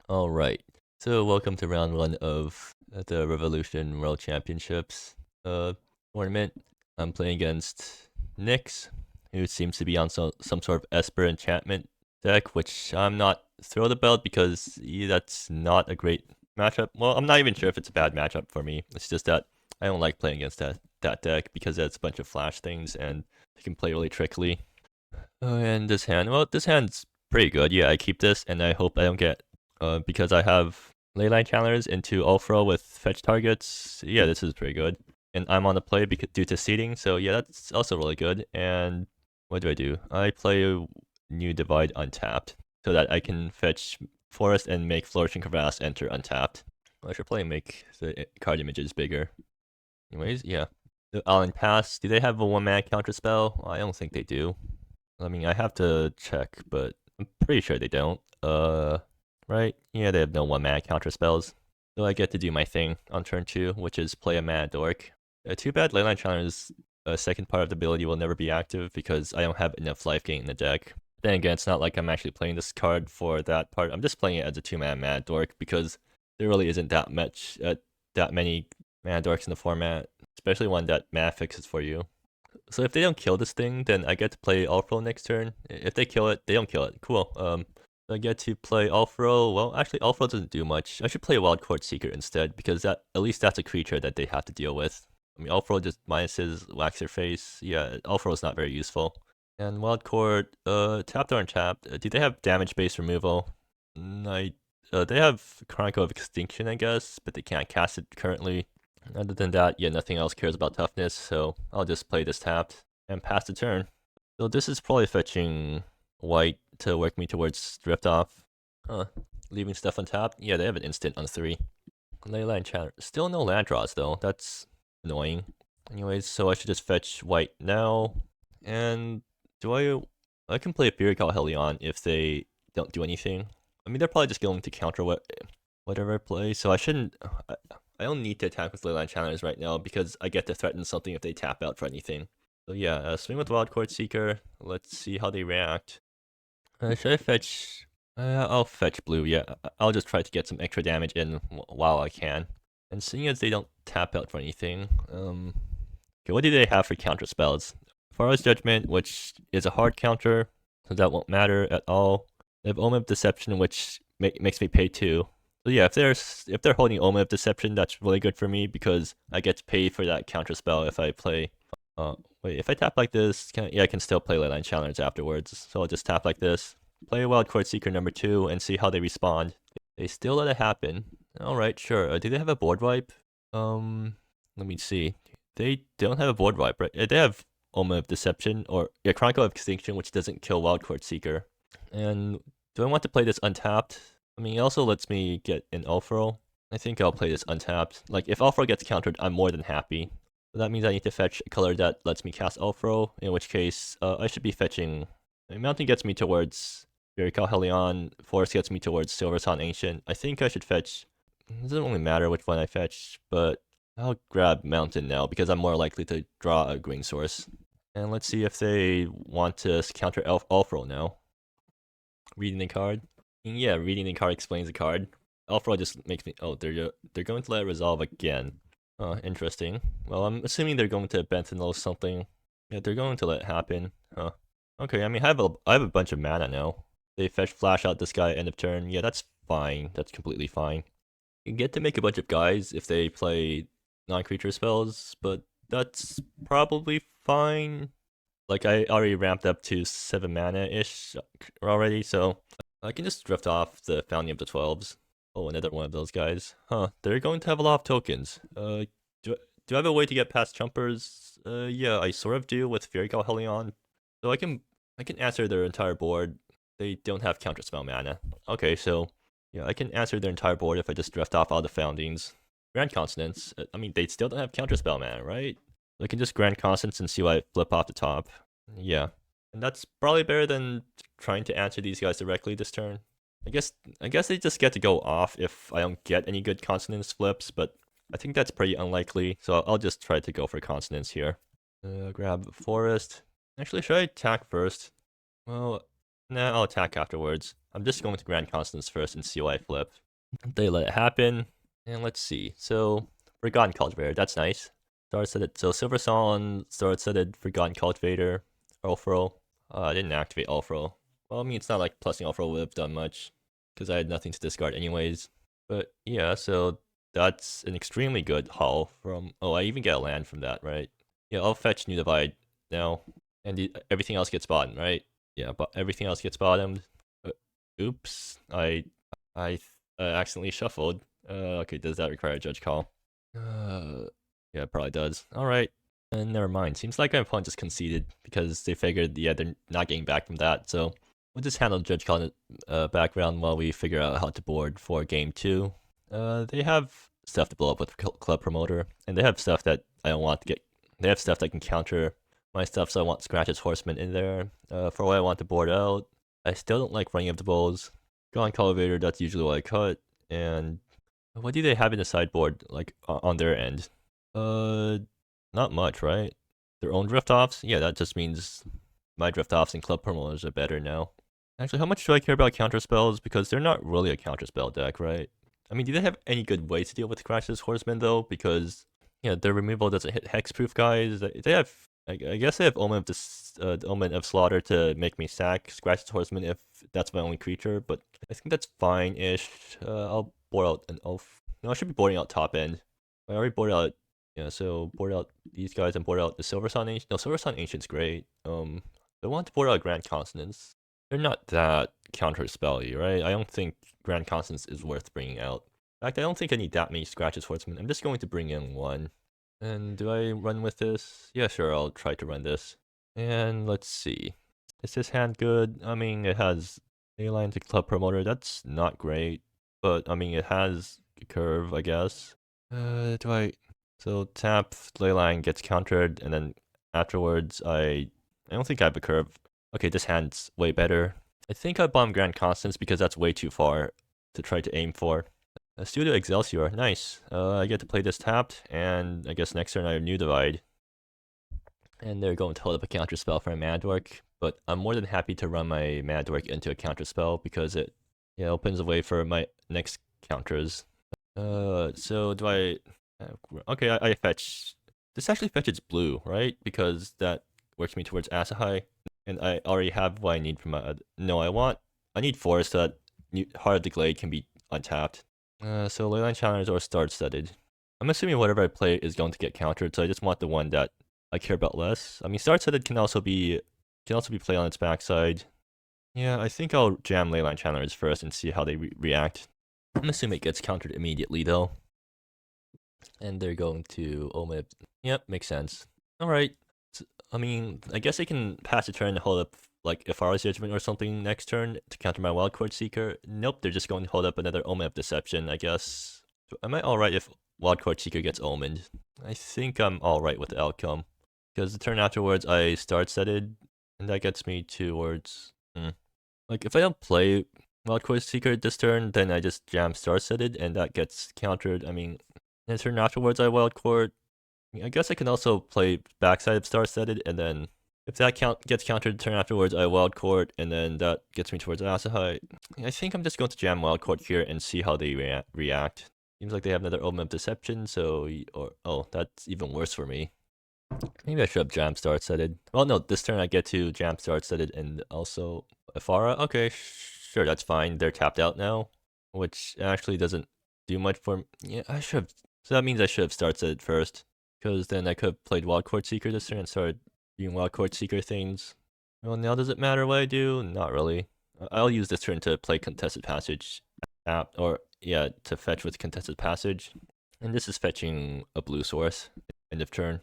Alright, so welcome to round 1 of the Revolution World Championships tournament. I'm playing against Nyx, who seems to be on some sort of Esper enchantment deck, which I'm not thrilled about because that's not a great matchup. Well, I'm not even sure if it's a bad matchup for me. It's just that I don't like playing against that deck because it has a bunch of flash things and it can play really trickily. And this hand, well, this hand's pretty good. Yeah, I keep this and I hope I don't get because I have leyline challengers into Ulfro with fetch targets. Yeah, this is pretty good. And I'm on the play due to seeding, so yeah, that's also really good. And what do? I play New Divide untapped so that I can fetch Forest and make Flourishing Crevasse enter untapped. I should probably make the card images bigger. Anyways, yeah. The Allen Pass, do they have a one-mana counter spell? Well, I don't think they do. I mean, I have to check, but I'm pretty sure they don't. Right? Yeah, they have no one-mana counter spells. So I get to do my thing on turn 2, which is play a Mana Dork. Too bad Leyline Challenger's second part of the ability will never be active because I don't have enough life gain in the deck. Then again, it's not like I'm actually playing this card for that part. I'm just playing it as a 2-mana Mana Dork because there really isn't that many Mana Dorks in the format, especially one that mana fixes for you. So if they don't kill this thing, then I get to play Ulfro next turn. If they kill it, they don't kill it. Cool. I get to play Ulfro. Well, actually, Ulfro doesn't do much. I should play Wild Court Seeker instead, because at least that's a creature that they have to deal with. I mean, Ulfro just minuses, wax their face. Yeah, Ulfro is not very useful. And Wild Court, tapped or untapped. Do they have damage-based removal? They have Chronicle of Extinction, I guess, but they can't cast it currently. Other than that, yeah, nothing else cares about toughness, so I'll just play this tapped and pass the turn. So this is probably fetching white to work me towards drift off. Leaving stuff untapped. Yeah, they have an instant on 3. Leyline Chatter. Still no land draws though. That's annoying. Anyways, so I should just fetch white now. And I can play Ethereal Helion if they don't do anything. I mean, they're probably just going to counter whatever I play, so I shouldn't. I don't need to attack with Leyline Challengers right now because I get to threaten something if they tap out for anything. So yeah, swing with Wild Court Seeker. Let's see how they react. Should I fetch? I'll fetch blue. Yeah, I'll just try to get some extra damage in while I can. And seeing as they don't tap out for anything, okay, what do they have for counter spells? Pharaoh's Judgment, which is a hard counter, so that won't matter at all. They have Omen of Deception, which makes me pay 2. So yeah, if they're holding Omen of Deception, that's really good for me because I get to pay for that counter spell if I play. Wait, if I tap like this, I can still play Leyline Challengers afterwards. So I'll just tap like this, play Wild Court Seeker number 2, and see how they respond. They still let it happen. Alright, sure. Do they have a board wipe? Let me see. They don't have a board wipe, right? They have Omen of Deception, or Chronicle of Extinction, which doesn't kill Wild Court Seeker. And do I want to play this untapped? I mean, it also lets me get an Ulfro. I think I'll play this untapped. Like, if Ulfro gets countered, I'm more than happy. So that means I need to fetch a color that lets me cast Ulfro, in which case, I should be fetching... I mean, Mountain gets me towards Verikal Helion, Forest gets me towards Silversun Ancient. I think I should fetch... It doesn't really matter which one I fetch, but I'll grab Mountain now, because I'm more likely to draw a green source. And let's see if they want to counter Ulfro now. Reading the card. Yeah, reading the card explains the card. Ulfro just makes me... Oh, they're going to let it resolve again. Oh, interesting. Well, I'm assuming they're going to Benthano's something. Yeah, they're going to let it happen. Huh. Okay, I mean, I have a bunch of mana now. They fetch Flash out this guy end of turn. Yeah, that's fine. That's completely fine. You get to make a bunch of guys if they play non-creature spells, but that's probably fine. Like, I already ramped up to 7 mana-ish already, so I can just drift off the Founding of the 12s. Oh, another one of those guys. Huh, they're going to have a lot of tokens. Do I have a way to get past Chumpers? Yeah, I sort of do with Verikal Helion. So I can answer their entire board. They don't have counterspell mana. Okay, so yeah, I can answer their entire board if I just drift off all the Foundings. Grand Consonance. I mean, they still don't have counterspell mana, right? I can just Grand Consonance and see what I flip off the top. Yeah. And that's probably better than trying to answer these guys directly this turn. I guess they just get to go off if I don't get any good Consonance flips, but I think that's pretty unlikely, so I'll just try to go for Consonance here. Grab Forest. Actually, should I attack first? Well, nah, I'll attack afterwards. I'm just going to Grand Consonance first and see why I flip. They let it happen, and let's see. So Forgotten Cultivator, that's nice. Star Studded, so Silver Song, Star Studded, Forgotten Cultivator, Ulfro. I didn't activate Ulfro. Well, I mean, it's not like plusing Ulfro would have done much, because I had nothing to discard anyways. But yeah, so that's an extremely good haul from... Oh, I even get a land from that, right? Yeah, I'll fetch New Divide now, and everything else gets bottomed, right? Yeah, but everything else gets bottomed. Oops, I accidentally shuffled. Okay, does that require a judge call? Yeah, it probably does. Alright, and never mind. Seems like my opponent just conceded because they figured, yeah, they're not getting back from that, so we'll just handle judge call in the background while we figure out how to board for game 2. They have stuff to blow up with Club Promoter, and they have stuff that I don't want to get. They have stuff that can counter my stuff, so I want Scratch's Horseman in there. For what I want to board out, I still don't like running up the bowls. Gone Cultivator, that's usually what I cut. And what do they have in the sideboard, like, on their end? Not much, right? Their own drift-offs? Yeah, that just means my drift-offs and Club Promoters are better now. Actually, how much do I care about counter spells? Because they're not really a counter spell deck, right? I mean, do they have any good ways to deal with Scratch's Horseman, though? Because, yeah, their removal doesn't hit hexproof guys. They have... I guess they have Omen of Omen of Slaughter to make me sack Scratch's Horseman if that's my only creature, but I think that's fine-ish. I'll board out an Elf. No, I should be boarding out top end. I already boarded out, yeah, so board out these guys and board out the Silver Sun Ancient. No, Silver Sun Ancient's great. I want to board out Grand Consonance. They're not that counter-spelly, right? I don't think Grand Consonance is worth bringing out. In fact, I don't think I need that many Scratch's Horsemen. I'm just going to bring in one. And do I run with this? Yeah, sure, I'll try to run this. And let's see. Is this hand good? I mean, it has Leyline to Club Promoter. That's not great. But, I mean, it has a curve, I guess. So tap, Leyline gets countered, and then afterwards, I don't think I have a curve. Okay, this hand's way better. I think I bomb Grand Constance because that's way too far to try to aim for. Studio Excelsior, nice. I get to play this tapped, and I guess next turn I have New Divide. And they're going to hold up a counter spell for a Madwork, but I'm more than happy to run my Madwork into a counter spell because it opens the way for my next counters. So do I... okay, I fetch... This actually fetches blue, right? Because that works me towards Asahai, and I already have what I need from my... No, I need forest so that Heart of the Glade can be untapped. So Leyline Challengers or Star Studded. I'm assuming whatever I play is going to get countered, so I just want the one that I care about less. I mean, Star Studded can also be played on its backside. Yeah, I think I'll jam Leyline Challengers first and see how they react. I'm assuming it gets countered immediately though. And they're going to omit. Yep, makes sense. Alright. I mean, I guess they can pass a turn and hold up like Ifara's Judgment or something next turn to counter my Wildcard Seeker. Nope, they're just going to hold up another Omen of Deception, I guess. So am I alright if Wildcard Seeker gets omened? I think I'm alright with the outcome. Because the turn afterwards I Star Studded, and that gets me towards... Like, if I don't play Wildcard Seeker this turn, then I just jam Star Studded, and that gets countered. I mean, the turn afterwards I Wildcard. I guess I can also play backside of Star Studded, and then if that gets countered the turn afterwards, I Wildcard, and then that gets me towards Asahai. I think I'm just going to jam Wildcard here and see how they react. Seems like they have another Omen of Deception, so... oh, that's even worse for me. Maybe I should have jam Star Studded. Well, no, this turn I get to jam Star Studded and also Ifara. Okay, sure, that's fine. They're tapped out now, which actually doesn't do much for me. Yeah, I should have... So that means I should have Star Studded first, because then I could have played Wildcard Seeker this turn and started doing Wildcard Seeker things. Well, now does it matter what I do? Not really. I'll use this turn to play Contested Passage, or yeah, to fetch with Contested Passage. And this is fetching a blue source, end of turn.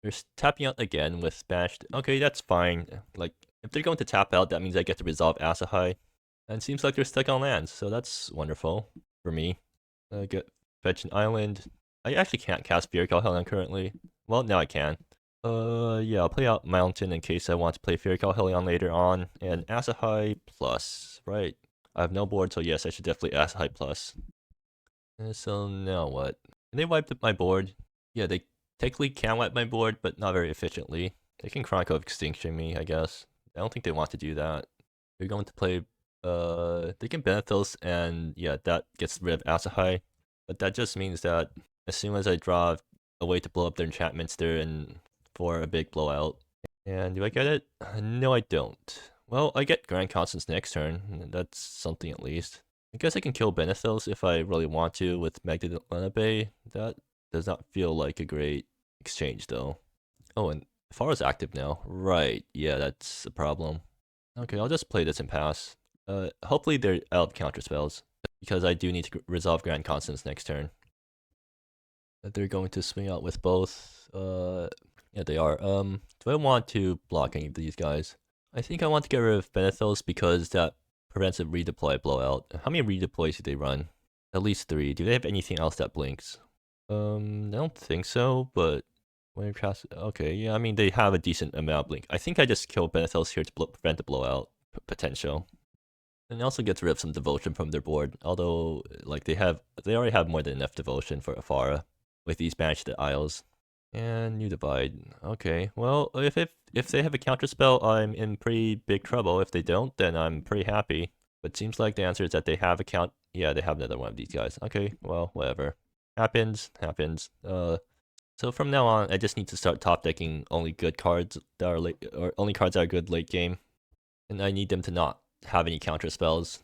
They're tapping out again with Bashed. Okay, that's fine. Like, if they're going to tap out, that means I get to resolve Asahai. And it seems like they're stuck on lands, so that's wonderful for me. Fetch an island. I actually can't cast Furical Hellion currently. Well, now I can. Yeah, I'll play out Mountain in case I want to play Furical Hellion later on. And Asahai plus, right. I have no board, so yes, I should definitely Asahai plus. So now what? They wiped up my board. Yeah, they technically can wipe my board, but not very efficiently. They can Chronicle of Extinction me, I guess. I don't think they want to do that. They're going to play They can Benephils, and yeah, that gets rid of Asahai. But that just means that as soon as I draw a way to blow up their enchantments, they're in for a big blowout. And do I get it? No, I don't. Well, I get Grand Constance next turn. That's something at least. I guess I can kill Benephils if I really want to with Magnet Lenape. That does not feel like a great exchange, though. Oh, and Farah's active now. Right, yeah, that's a problem. Okay, I'll just play this and pass. Hopefully they're out of counter spells, because I do need to resolve Grand Constance next turn. They're going to swing out with both. Yeah, they are. Do I want to block any of these guys? I think I want to get rid of Benephils because that prevents a redeploy blowout. How many redeploys do they run? At least 3. Do they have anything else that blinks? I don't think so, but when cast, okay, yeah, I mean they have a decent amount of blink. I think I just kill Benephils here to prevent the blowout potential. And it also gets rid of some devotion from their board, although like they already have more than enough devotion for Afara with these Banish the Isles. And New Divide. Okay, well, if they have a counter spell, I'm in pretty big trouble. If they don't, then I'm pretty happy. But seems like the answer is that they have a count. Yeah, they have another one of these guys. Okay, well, whatever. Happens. So from now on, I just need to start top decking only good cards that are late, or only cards that are good late game, and I need them to not have any counter spells.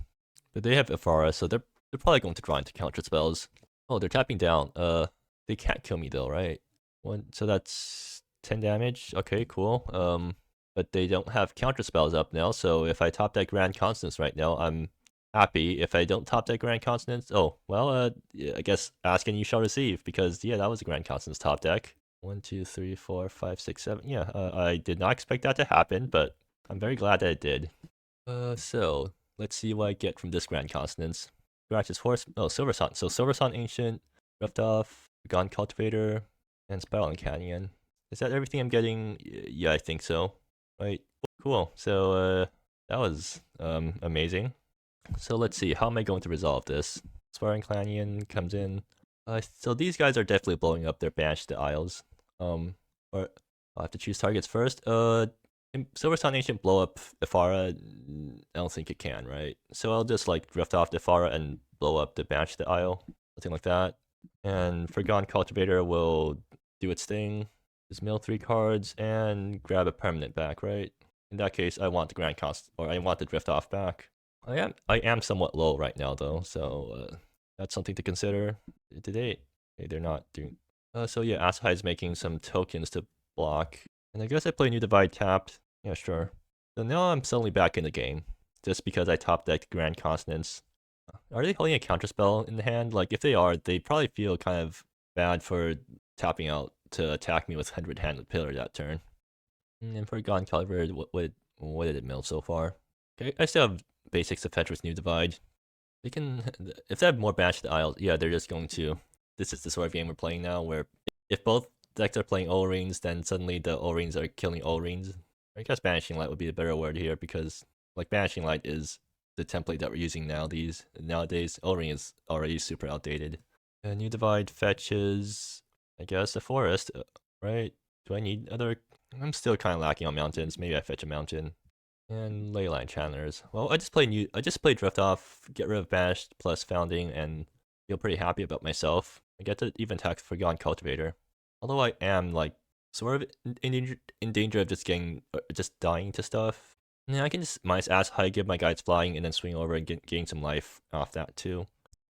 But they have Afara, so they're probably going to draw into counter spells. Oh, they're tapping down. They can't kill me though, right? So that's 10 damage. Okay, cool. But they don't have counter spells up now, so if I top deck Grand Constance right now, I'm happy. If I don't top deck Grand Constance, oh, well, yeah, I guess ask and you shall receive, because yeah, that was a Grand Constance top deck. 1, 2, 3, 4, 5, 6, 7. Yeah, I did not expect that to happen, but I'm very glad that it did. So let's see what I get from this Grand Constance. Scratch's Horse. Oh, Silversun. So Silversun Ancient, Rift Off, Gone Cultivator, and Spiraling Canyon. Is that everything I'm getting? Yeah, I think so. Right. Cool. So that was amazing. So let's see. How am I going to resolve this? Spiraling Canyon comes in. So these guys are definitely blowing up their Banish the Isles. Or I'll have to choose targets first. Silversun Ancient blow up Ifara? I don't think it can, right? So I'll just like drift off the Ifara and blow up the Banish the Isle. Something like that. And Forgone Cultivator will do its thing. Just mill 3 cards and grab a permanent back, right? In that case, I want the Grand Cost, or I want the drift off back. I am somewhat low right now though, so that's something to consider. They're not doing. So yeah, Asahai is making some tokens to block, and I guess I play New Divide tapped. Yeah, sure. So now I'm suddenly back in the game, just because I top decked Grand Consonance. Are they holding a counterspell in the hand? Like, if they are, they probably feel kind of bad for tapping out to attack me with 100-handed pillar that turn. And for Gone Calibrated, what did it mill so far? Okay, I still have basics to fetch with New Divide. They can, if they have more Banish the Isles, yeah, they're just going to. This is the sort of game we're playing now, where if both decks are playing O-Rings, then suddenly the O-Rings are killing O-Rings. I guess Banishing Light would be a better word here, because like Banishing Light is the template that we're using nowadays. O-Ring is already super outdated. New Divide fetches, I guess, a forest, right? Do I need other? I'm still kind of lacking on mountains. Maybe I fetch a mountain. And Leyline Channelers. Well, I just play Drift Off, get rid of Banished plus Founding, and feel pretty happy about myself. I get to even attack Forgone Cultivator. Although I am like sort of in danger of just dying to stuff. Yeah, I can just minus Asahai, give my guys flying, and then swing over and gain some life off that too.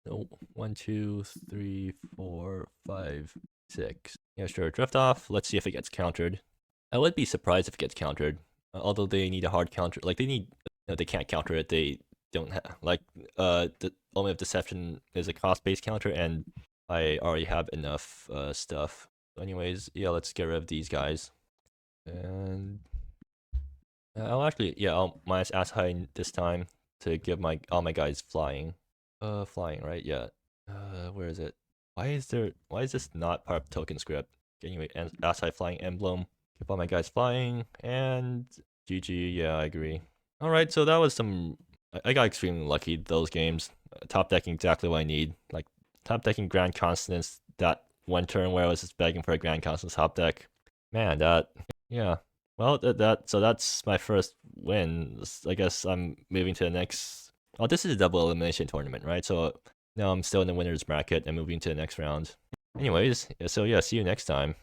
So 1, 2, 3, 4, 5, 6. Yeah, sure. Drift Off. Let's see if it gets countered. I would be surprised if it gets countered. Although they need a hard counter, like they can't counter it. They don't have the Omen of Deception is a cost-based counter, and I already have enough stuff. So anyways, yeah, let's get rid of these guys, and I'll minus Asahai this time to give all my guys flying. Flying, right? Yeah. Where is it? Why is this not part of token script? Anyway, Asahai flying emblem. Keep all my guys flying, and GG, yeah, I agree. Alright, so that was some. I got extremely lucky those games. Top decking exactly what I need. Like, top decking Grand Consonance that one turn where I was just begging for a Grand Consonance top deck. Man, yeah. Well, so that's my first win. I guess I'm moving to the next Oh, this is a double elimination tournament, right? So now I'm still in the winner's bracket and moving to the next round. Anyways, so yeah, see you next time.